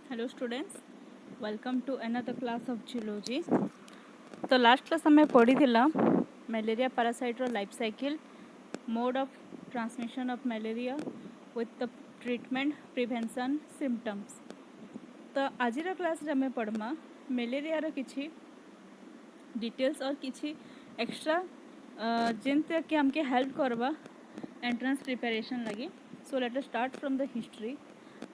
Hello students, welcome to another class of zoology. तो last class हमें पढ़ी थिला मलेरिया पैरासाइट रो life cycle, mode of transmission of malaria with the treatment prevention symptoms. तो आज class रे हमें पढ़मा मलेरिया रो किछि डिटेल्स और किछि एक्स्ट्रा जिनते कि हमके हेल्प करवा एंट्रेंस प्रिपरेशन लगी. सो let us start from the history.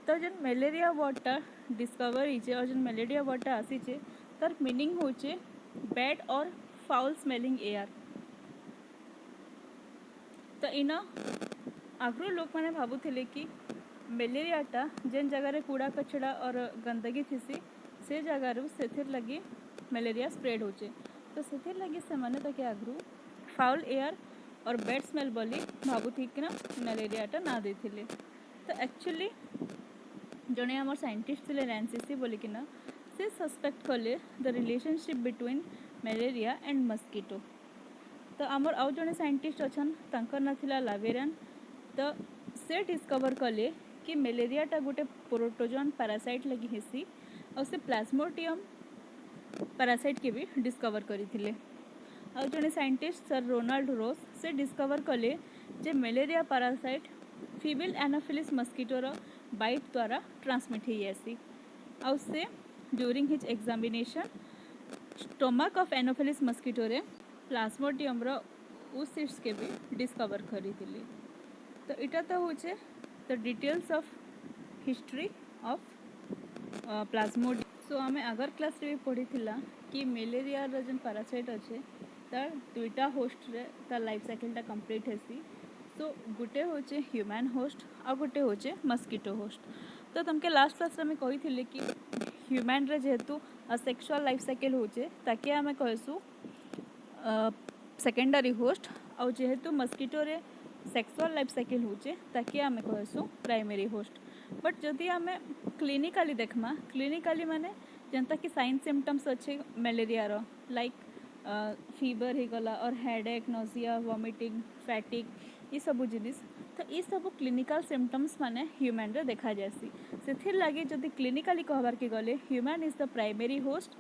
तो जन मलेरिया वार्डटा डिस्कवर होइचे और जन मलेरिया वार्डटा आसीचे तार मीनिंग होचे बैड और फाउल स्मेलिंग एयर. तो इना आगु लोक मैंने भावुले कि मलेरियाटा जेन जगार कूड़ा कचड़ा और गंदगी थीसी से जगार से लगी मलेरिया स्प्रेड होचे. तो से लगी से मैंने ताके आगु फाउल एयर और बैड स्मेल बोली भावुथी कि ना मलेरियाटा ना देथिले. तो एक्चुअली जड़े आम साइंटिस्ट थे रैनसीसी बोलिकिना से सस्पेक्ट कले the relationship between malaria and mosquito. तो आमर आउ जड़े साइंटिस्ट अच्छा तंकर ना थिला लावेरियन. तो से डिस्कवर कले कि मलेरियाटा गोटे प्रोटोजोन पैरासाइट लगी हेसी और से प्लाज्मोडियम पैरासाइट के भी डिस्कवर करथिले. आउ जड़े साइंटिस्ट सर रोनाल्ड रोज से डिस्कवर कले जे मलेरिया पैरासाइट फीमेल एनाफिलिस मस्किटोर बाइट द्वारा ट्रांसमिट हो जासी. आउ से during his examination stomach of Anopheles मस्किटोरे प्लाज्मोडियम सीड्स के भी डिस्कवर करी. तो इटा तो होचे the details of history of plasmodium. So आम आगर क्लास रे भी पढ़ी थिला कि मलेरिया जन पैरासाइट अच्छे तार दुईटा होस्ट रे तार लाइफ साइकिल टा कंप्लीट हेसी. सो गोटे होचे ह्यूमन होस्ट आ गोटे होचे मस्किटो होस्ट. तो तुमके लास्ट क्लास में कही थी कि ह्यूमन रे जेहेतु सेक्सुअल लाइफ साइकिल होचे ताके आमे कहसु सेकेंडरी होस्ट और जेहेतु मस्किटो रे सेक्सुअल लाइफ साइकिल होचे ताके आमे कहसु प्राइमरी होस्ट. बट जदि आमे क्लिनिकली देखमा क्लिनिकली माने जनता कि साइन सिम्पटम्स अच्छे मलेरिया रो लाइक फीवर ही गला और हेडेक नोजिया वॉमिटिंग फैटिक ये सब जिनिस. तो ये सब क्लिनिकल सिम्पटम्स माने ह्यूमन रे देखा जासी. से लगे जदि क्लिनिकली कहबार के गले human is the primary host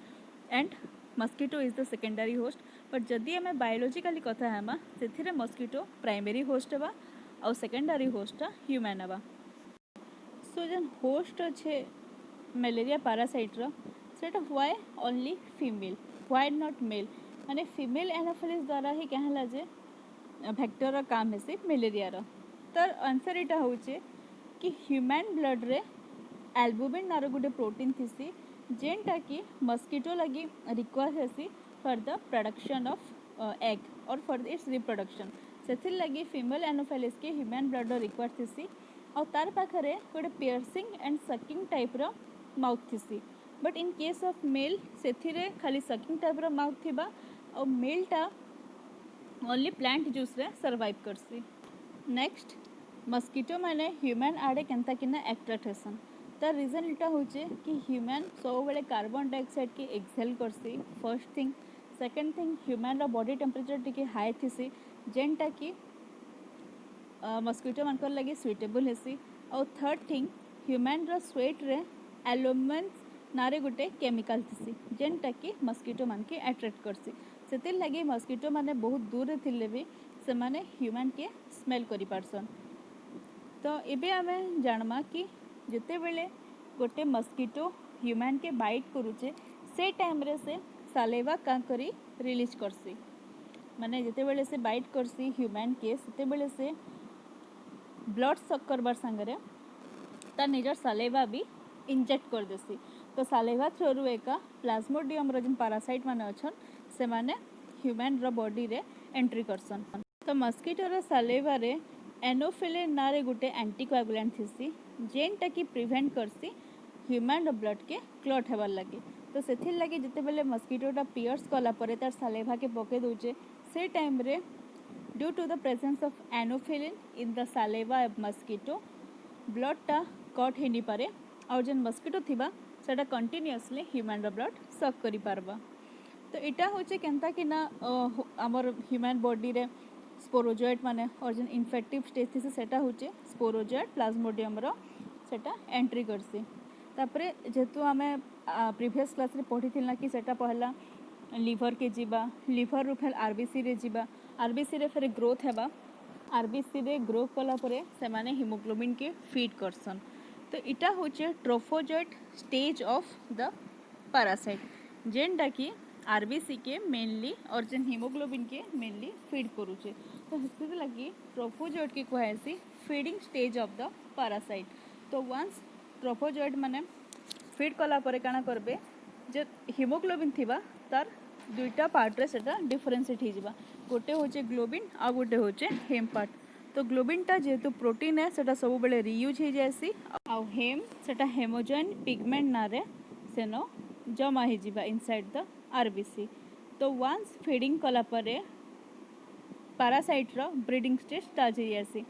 and mosquito is the secondary host. But जदि आम बायोलोजिकली कथा हेमा से मस्किटो प्राइमरी होस्ट हेबा और सेकेंडरी होस्ट ह्यूमन हेबा. सो जन होस्ट अच्छे मलेरिया पैरासाइट रो सेटा why only female why not male माने फीमेल एनाफिलिस द्वारा ही कहला जे भेक्टर काम है मलेरिया रो. तर आंसर इटा होचे कि ह्यूमन ब्लड रे एल्बुमिन नार गोटे प्रोटीन थीसी जेनटा कि मस्किटो लगी रिक्वायर हेसी for the production of egg और फॉर इट्स रिप्रोडक्शन. से लगी फीमेल एनाफिलिस के ह्यूमन ब्लड रिक्वायर थीसी और तार पाखरे गोटे पियर्सिंग एंड सकिंग टाइप रो माउथ थीसी. But in case of male से खाली सकिंग टाइप रो माउथ थिबा और मेलटा ओनली प्लांट जूस रे सर्वाइव करसी. नेक्स्ट मस्किटो माने ह्यूमन आड़े केनता किना एट्रैक्ट हेसन. तार रीजन इटा होचे कि ह्यूमन सब बेले कार्बन डाइऑक्साइड के एक्सहेल करसी first thing. Second thing human रो बॉडी टेम्परेचर टिके हाई थीसी जेनटा कि मस्किटो मानकर लगे सुइटेबल हेसी. और थर्ड थिंग ह्यूमन रो स्वेट रे एलोमेंस नारे गोटे केमिकल थीसी जेनटा कि मस्किटो मान के अट्रैक्ट करसी. से लगे मस्किटो माने बहुत दूर थिले भी से माने ह्यूमन के स्मेल करि पारसन. तो एबे आमे जानमा कि जते बेले गोटे मस्किटो ह्यूमन के बाइट करूचे से टाइम रे से सालेवा का करी रिलीज करसी. माने जते बेले से बाइट करसी ह्यूमन के सेते बेले से ब्लड सक करबार संगरे तार निजर सालेवा भी इंजेक्ट कर देसी. तो सालेवा थ्रू एका प्लाज्मोडियम रो जन पैरासाइट माने अछन से माने ह्यूमन रो बॉडी रे एंट्री करसन. तो मस्किटो रो सालेवा रे एनोफिलिन नारे गोटे एंटीकोएगुलेंट थीसी जेनटा कि प्रिवेंट करसी ह्यूमन रो ब्लड के क्लॉट हेबार लगे. तो सेथिर लगे जते बेले मस्किटोटा पियर्स कला परे तार सालेवा के पके दोचे से टाइम रे due to the presence of anophelin in the saliva of mosquito ब्लडटा कट हेनी पारे और जन मस्किटो थिबा सेटा कंटिन्यूअसली ह्यूमन रो ब्लड सक करि पारबा. तो इटा होचे केनता कि ना आमर ह्यूमन बॉडी रे स्पोरोजोएट माने और जन इन्फेक्टिव स्टेज थी सेटा होचे स्पोरोजोएट प्लाज्मोडियम रो सेटा एंट्री करसी. तापरे जेहेतु आमे प्रीवियस क्लास रे पढ़ी थिला कि सेटा पहला लिवर के जीवा लिवर रु फिर आरबीसी रे जीवा आरबीसी रे फिर ग्रोथ हेबा आरबीसी रे ग्रो कला परे से माने हिमोग्लोबिन के फीड करसन। तो इटा होचे trophozoite stage of the parasite जेनटा कि आरबीसी के मेनली और जेन हिमोग्लोबिन के मेनली फीड करूचे। तो हेतिर लगी ट्रोफोजोइट के कहसी feeding stage of the parasite. तो वंस ट्रोफोजोइट माने फीड कला परे काना करबे जे हिमोग्लोबिन थिबा तार दुईटा पार्ट रे सेटा डिफरेंशिएट हो जाबा गोटे होचे ग्लोबिन आ गोटे होचे हेम पार्ट। तो ग्लोबिन टा जेहेतु प्रोटीन है सेटा सब बेले रीयूज हो जाएसी आ हेम सेटा हेमोजोइन पिगमेंट ना रे सेनो जमा हो जाबा इनसाइड द आरबीसी। तो वंस फीडिंग कला परे पैरासाइट रो ब्रीडिंग स्टेज स्टार्ट हो जाएसी।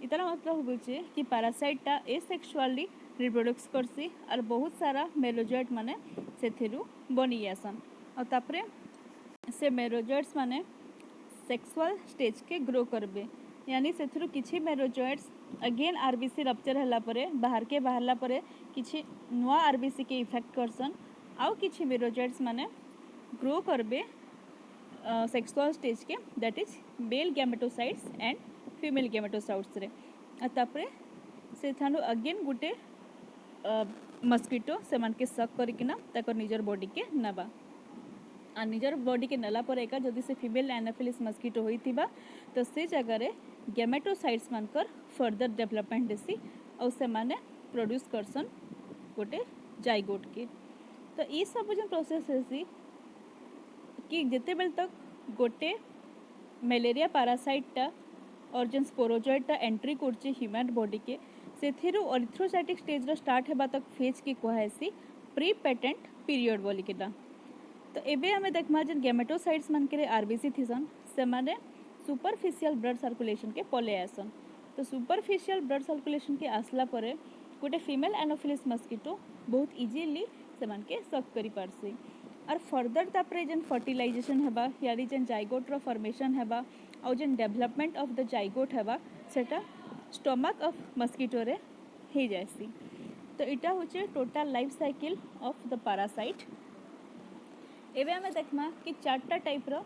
इतना मतलब होचे कि पैरासाइट टा एसेक्सुअली रिप्रोडक्स करसी और बहुत सारा मेलोजोइट माने सेथिरु बनी जासन और तापरे से मेरोजोइट्स माने सेक्सुअल स्टेज के ग्रो करबे यानी सेथिरु किछि मेरोजोइट्स अगेन आरबीसी रप्चर हला परे बाहर के बाहरला परे किछि नुआ आरबीसी के इफेक्ट करसन आउ किछि मेरोजोइट्स माने ग्रो करबे सेक्सुअल स्टेज के that is male gametocytes and female gametocytes रे तापरे से थानु अगेन गुटे मस्किटो से मन के सक करिकिना ताकर निजर बॉडी के नबा आ निजर बॉडी के नेला पर एका जदि से फीमेल एनाफिलिस मस्किटो होइथिबा तो से जगह रे गैमेटोसाइट्स मानकर फर्दर डेवलपमेंट देसी और से माने प्रोड्यूस करसन गोटे जाइगोट के। तो ई सब जो प्रोसेस हेसी कि जिते बेल तक गोटे मलेरिया पैरासाइटा और जो स्पोरोजोइटा एंट्री करछि ह्यूमन बॉडी के सेथिरु एरिथ्रोसाइटिक स्टेज रो स्टार्ट हेबा तक फेज की कहैसी प्री पेटेंट पीरियड बोली केटा। तो एबे हमें देखमा जे गैमेटोसाइट्स मन के आरबीसी थिसन से माने सुपरफिशियल ब्लड सर्कुलेशन के पले आसन। तो सुपरफिशियल ब्लड सर्कुलेशन के आसला परे गोटे फीमेल एनोफिलिस मस्किटो बहुत इजीली से मन के सक करि पारसी और फर्दर तापरे जेन फर्टिलाइजेशन हेबा यानी जेन जाइगोट रो फॉर्मेशन हेबा और जेन डेवलपमेंट ऑफ द जाइगोट हेबा सेटा स्टमक ऑफ मस्किटो रे हे जायसी। तो इटा होचे total life cycle of the parasite. एबे हमें देखमा कि चारटा टाइप रो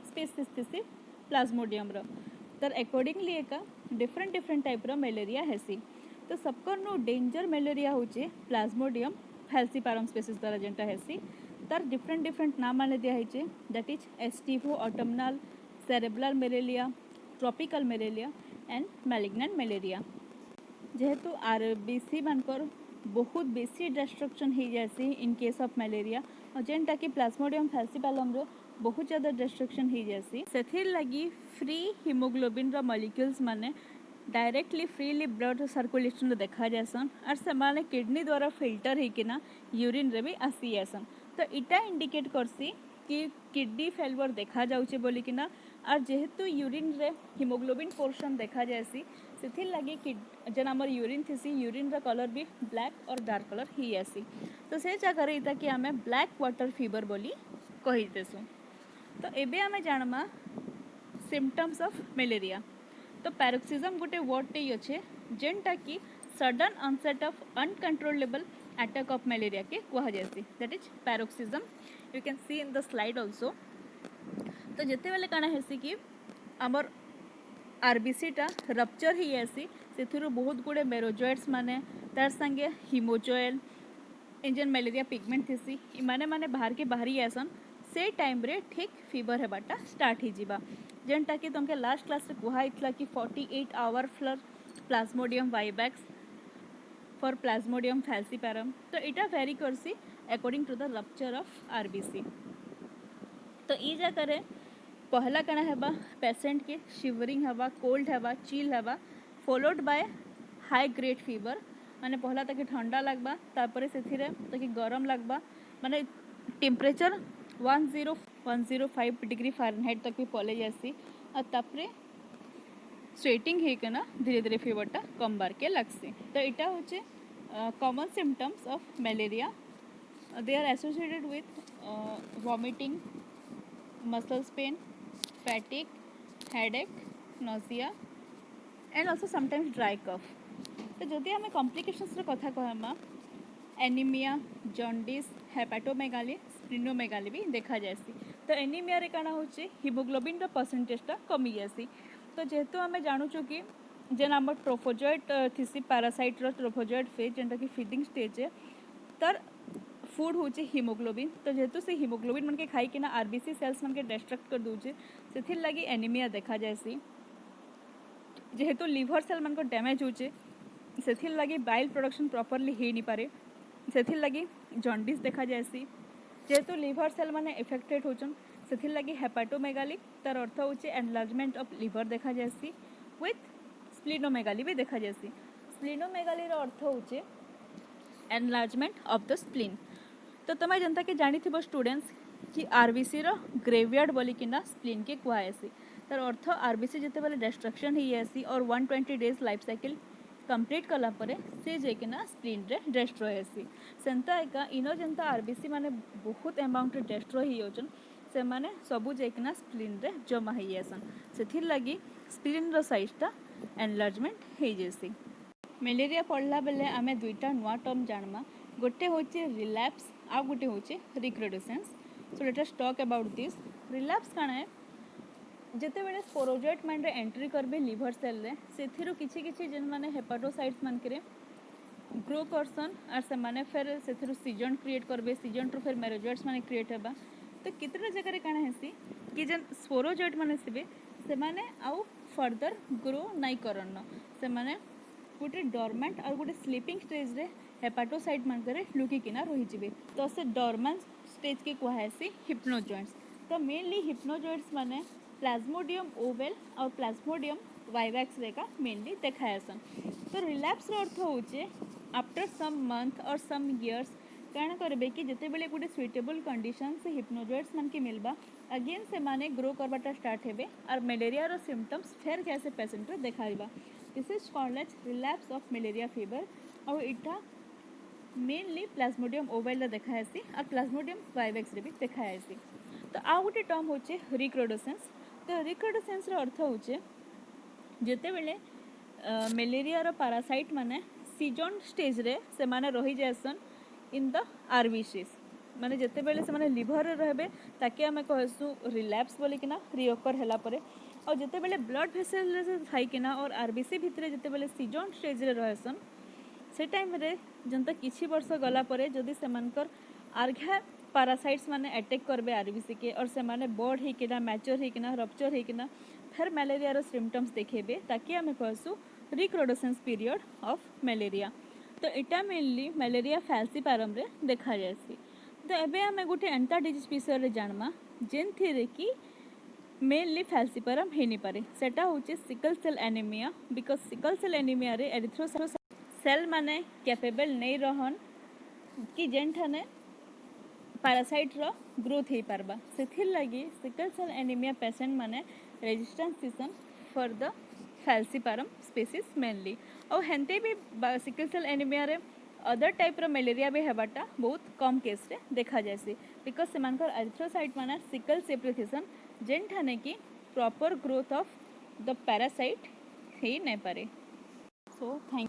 स्पीसीज थिसी प्लाज्मोडियम रो तर अकॉर्डिंगली एका डिफरेंट डिफरेंट टाइप रो मलेरिया हेसी। तो सबको नो डेंजर मलेरिया होचे प्लाज्मोडियम फैल्सीपारम स्पीसीज द्वारा जेंटा हेसी तर डिफरेंट डिफरेंट नाम माने दिया हेचे that is aestivo autumnal cerebral malaria tropical malaria and malignant malaria. जेहेतु आरबीसी मानकर बहुत बेसी डिस्ट्रक्शन हो जासी इन केस ऑफ मलेरिया और जेनटा कि प्लाज्मोडियम फैल्सीपालम रो बहुत ज़्यादा डिस्ट्रक्शन हो जासी सेथिर लगी फ्री हिमोग्लोबिन रो मॉलिक्यूल्स माने डायरेक्टली फ्रीली ब्लड सर्कुलेशन देखा जासन और से माने किडनी द्वारा फिल्टर होकिना यूरिन रे भी आसी जासन। तो इटा इंडिकेट करसी कि किडनी फेलवर देखा जाउचे बोली किना और जेहेतु यूरिन रे हिमोग्लोबिन पोर्शन देखा जासी सेथिर लगी कि जन आमर यूरिन थीसी यूरिन रा कलर भी ब्लैक और डार्क कलर ही आसी। तो से जगह रे इता कि आमे ब्लैक वाटर फीवर बोली कहि देसु। तो एबे आमे जानमा सिम्पटम्स ऑफ मलेरिया। तो पैरोक्सिज्म गोटे वर्ड टे अच्छे जेनटा कि sudden onset of uncontrollable attack of malaria के कह जासी that is paroxysm you can see in the slide also. तो जिते बेले काना हेसी कि आमर आरबीसी टा रप्चर ही आसी सेथिरु बहुत गुड़े मेरोजोइट्स माने तार संगे हिमोजोएल इंजन मलेरिया पिगमेंट थीसी इमाने माने बाहर के बाहरी आसन से टाइम रे ठीक फीवर हेबाटा स्टार्ट ही जीवा जेनटा कि तुमके लास्ट क्लास रे कहला कि 48 hour for plasmodium vivax for plasmodium falciparum. तो इटा वेरी करसी according to the rupture of RBC. तो ई जगह पहला कण हेबा पेशेंट के शिवरिंग हेबा कोल्ड हेबा चिल हेबा followed by high grade fever माने पहला तक ठंडा लगबा तापर से तक गरम लगबा माने टेम्परेचर 105 डिग्री फ़ारेनहाइट तक भी पले जासी और तापर स्वेटिंग होना धीरे धीरे फीवरटा कम बार के लगसी। तो इटा होचे common symptoms of malaria they are associated with vomiting muscles pain fatigue headache nausea and also sometimes dry cough. तो जदि आम कॉम्प्लिकेशंस कथा कहमा एनीमिया, जॉन्डिस, हेपाटोमेगाली, स्प्लिनोमेगाली भी देखा जाएसी। तो एनीमिया रे काना होचे हिमोग्लोबिन रो परसेंटेजटा कमी जाएसी। तो जेहेतु आमे जानुचु कि जेन आम ट्रोफोजॉइट थिसी पैरासाइट रो ट्रोफोजॉइट फेज जेनटा कि फीडिंग स्टेज है तर फूड होचे हिमोग्लोबिन। तो जेहेतु से हिमोग्लोबिन मन के खाई कि आरबीसी सेल्स मन के डिस्ट्रक्ट कर दूचे से लगी एनीमिया देखा जाएसी। जेहेतु लिवर सेल मन को डैमेज होचे से लगी बाइल प्रोडक्शन प्रॉपर्ली हो नहीं पारे से लगी जॉन्डिस देखा जाएसी। जेहेतु लिवर सेल माने इफेक्टेड होचन से लगी हेपाटोमेगाली तार अर्थ होचे एनलार्जमेंट ऑफ लिवर देखा जाएसी विथ स्प्लिनोमेगाली भी देखा जाएसी। स्प्लिनोमेगाली रो अर्थ होचे एनलार्जमेंट ऑफ द स्प्लीन। तो तुम जनता कि जानी थी स्टूडेंट्स कि आरबीसी रो ग्रेवयार्ड बोली कि स्प्लीन के कहुसी। तार अर्थ आरबीसी जिते बेले डिस्ट्रक्शन ही आसी और 120 डेज लाइफ साइकिल कंप्लीट कला परे से जेकिना स्प्लीन रे डिस्ट्रॉय आसी। सेंता एका इनो जनता आरबीसी माने बहुत अमाउंट रे डिस्ट्रॉय ही होचन से माने सबु जेकिना स्प्लीन रे जमा ही आसन सेथिर लगी स्प्लीन रो साइजटा एनलार्जमेंट हो जेसी। मलेरिया पढ़ला बेले आमे दुईटा नुआ टर्म जानमा गोटे होचे रिलैप्स आ गोटे होचे recrudescence. So let us talk about this. Relapse काना है जेते बेले स्पोरोजॉइट माइंड रे एंट्री करबे लिवर सेल रे सेथिरु किछि किछि जेन माने हेपाटोसाइट्स मान करे ग्रो करसन और से माने फिर सेथिरु सीजन क्रिएट करबे सीजन टू फिर मेरोजॉइट्स माने क्रिएट हेबा। तो कितना जगह रे काना हेसी कि जेन स्पोरोजॉइट माने सिबे से माने आउ फर्दर ग्रो नाइ करन से माने गोटे डॉर्मेंट और गोटे स्लीपिंग स्टेज रे हेपाटोसाइट मान करे लुकी किना रही जिबे। तो से डॉर्मेंट स्टेज के कहासी हिप्नोजॉइंट्स। तो मेनली हिप्नोजॉइंट्स माने प्लाज्मोडियम ओवेल और प्लाज्मोडियम वाइवैक्स रे का मेनली देखायसन। तो रिलैप्स रो अर्थ होचे आफ्टर सम मंथ और सम इयर्स काना करबे कि जते बेले गोटे सुइटेबल कंडीशन से हिप्नोजॉइंट्स मन के मिलबा अगेन से माने ग्रो करबाटा स्टार्ट हेबे और मलेरिया रो सिम्पटम्स फेर कैसे पेशेंट रे देखाइबा। This is called as relapse of malaria fever और इटा मेनली प्लाज्मोडियम ओवेल देखायसी और प्लाज्मोडियम वाइवैक्स रे भी देखायसी। तो आ गोटे टर्म होचे रिक्रुडेसेंस। तो रिक्रुडेसेंस रो अर्थ होचे जेते बेले मलेरिया रो पैरासाइट माने सीजन स्टेज रे से माने रही जासन इन द आरबीसीस माने जेते बेले से माने लिवर रे रहबे ताके हमें कहसु रिलैप्स बोली किना रिओकर हैला परे और जेते बेले ब्लड वेसल रे थाई किना और आरबीसी भितरे जेते बेले सीजन स्टेज रे रहसन से टाइम रे जनता किछि वर्ष गला परे जदि सेमानकर आर्घा पैरासाइट्स माने अटैक करबे आरबीसी के और से माने बॉड ही किना मैच्योर ही किना रप्चर ही किना फिर मलेरिया रो सिम्पटम्स देखेबे ताकि हमें कहसु रिक्रुडेसेंस पीरियड ऑफ मलेरिया। तो इटा मेनली मलेरिया फैल्सीपारम रे देखा जायसी। तो एबे हमें गोटे एंटा डिजीज विषय रे जानमा जेन थिरे कि मेनली फैल्सीपारम हे नहीं पारे सेटा होचे sickle cell anaemia. Because sickle cell anaemia रे एरिथ्रोसाइट सेल माने कैपेबल नहीं रहन कि जेन ठाने पैरासाइट रो ग्रोथ हो पारबा सेथिर लगी सिकल सेल एनीमिया पेशेंट माने रेजिस्टेंस सीजन for the falciparum species mainly और हेंते भी सिकल सेल एनीमिया रे अदर टाइप रो मलेरिया भी हेबाटा बहुत कम केस रे देखा जायसी। बिकॉज सेमानकर एरिथ्रोसाइट माने सिकल सेप्रिथिसन जेन ठाने कि proper growth of the parasite हे नहीं पारे। So thank